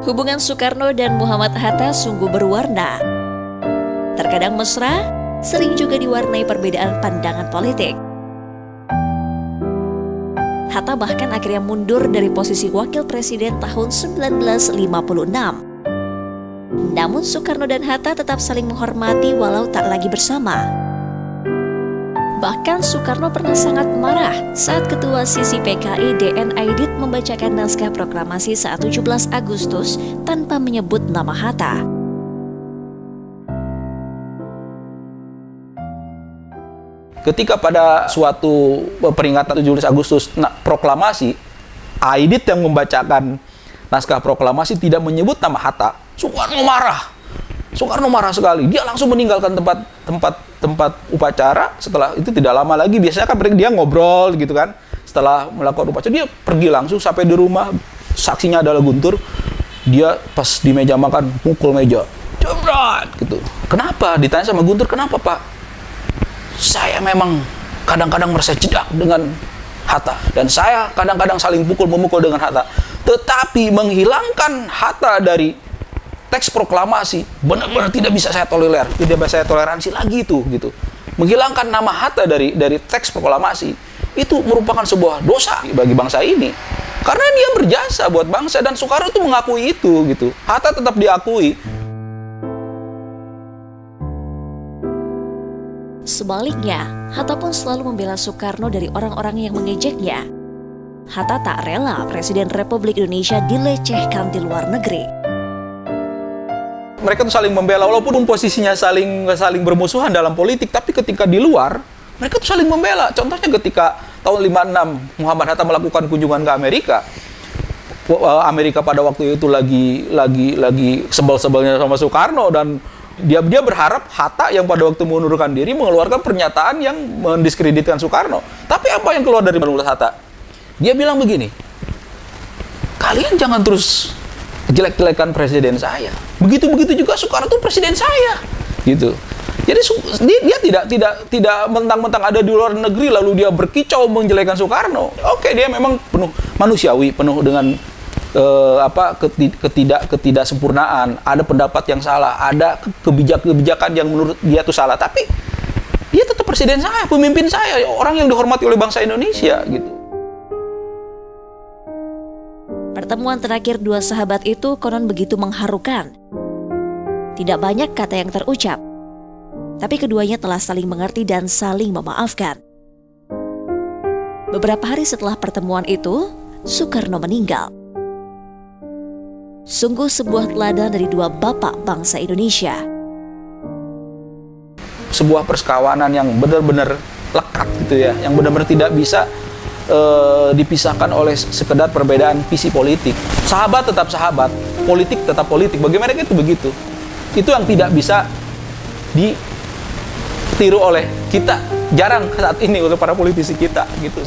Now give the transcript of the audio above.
Hubungan Soekarno dan Muhammad Hatta sungguh berwarna. Terkadang mesra, sering juga diwarnai perbedaan pandangan politik. Hatta bahkan akhirnya mundur dari posisi wakil presiden tahun 1956. Namun Soekarno dan Hatta tetap saling menghormati walau tak lagi bersama. Bahkan Soekarno pernah sangat marah saat Ketua Sisi PKI D.N. Aidit membacakan naskah proklamasi saat 17 Agustus tanpa menyebut nama Hatta. Ketika pada suatu peringatan 17 Agustus proklamasi, Aidit yang membacakan naskah proklamasi tidak menyebut nama Hatta, Soekarno marah. Soekarno marah sekali. Dia langsung meninggalkan tempat upacara. Setelah itu tidak lama lagi, biasanya kan dia ngobrol gitu kan. Setelah melakukan upacara, dia pergi langsung sampai di rumah. Saksinya adalah Guntur. Dia pas di meja makan, pukul meja. Jebret gitu. Kenapa? Ditanya sama Guntur, kenapa Pak? Saya memang kadang-kadang merasa jedak dengan Hatta. Dan saya kadang-kadang saling memukul dengan Hatta. Tetapi menghilangkan Hatta dari teks proklamasi benar-benar tidak bisa saya tolerir, tidak bisa saya toleransi lagi itu gitu. Menghilangkan nama Hatta dari teks proklamasi itu merupakan sebuah dosa bagi bangsa ini. Karena dia berjasa buat bangsa dan Soekarno itu mengakui itu gitu. Hatta tetap diakui. Sebaliknya, Hatta pun selalu membela Soekarno dari orang-orang yang mengejeknya. Hatta tak rela Presiden Republik Indonesia dilecehkan di luar negeri. Mereka tuh saling membela, walaupun posisinya saling bermusuhan dalam politik, tapi ketika di luar, mereka tuh saling membela. Contohnya ketika tahun 56 Muhammad Hatta melakukan kunjungan ke Amerika. Amerika pada waktu itu lagi sebel-sebelnya sama Soekarno, dan dia berharap Hatta yang pada waktu mengundurkan diri mengeluarkan pernyataan yang mendiskreditkan Soekarno. Tapi apa yang keluar dari mulut Hatta? Dia bilang begini, kalian jangan terus jelek-jelekan presiden saya. Begitu juga Soekarno itu presiden saya, gitu. Jadi dia tidak mentang-mentang ada di luar negeri lalu dia berkicau menjelekan Soekarno. Oke, dia memang penuh manusiawi, penuh dengan ketidaksempurnaan. Ada pendapat yang salah, ada kebijakan yang menurut dia itu salah. Tapi dia tetap presiden saya, pemimpin saya, orang yang dihormati oleh bangsa Indonesia, gitu. Pertemuan terakhir dua sahabat itu konon begitu mengharukan. Tidak banyak kata yang terucap, tapi keduanya telah saling mengerti dan saling memaafkan. Beberapa hari setelah pertemuan itu, Soekarno meninggal. Sungguh sebuah teladan dari dua bapak bangsa Indonesia. Sebuah persekawanan yang benar-benar lekat gitu ya, yang benar-benar tidak bisa dipisahkan oleh sekedar perbedaan visi politik. Sahabat tetap sahabat, politik tetap politik. Bagi mereka itu begitu. Itu yang tidak bisa ditiru oleh kita. Jarang saat ini untuk para politisi kita gitu.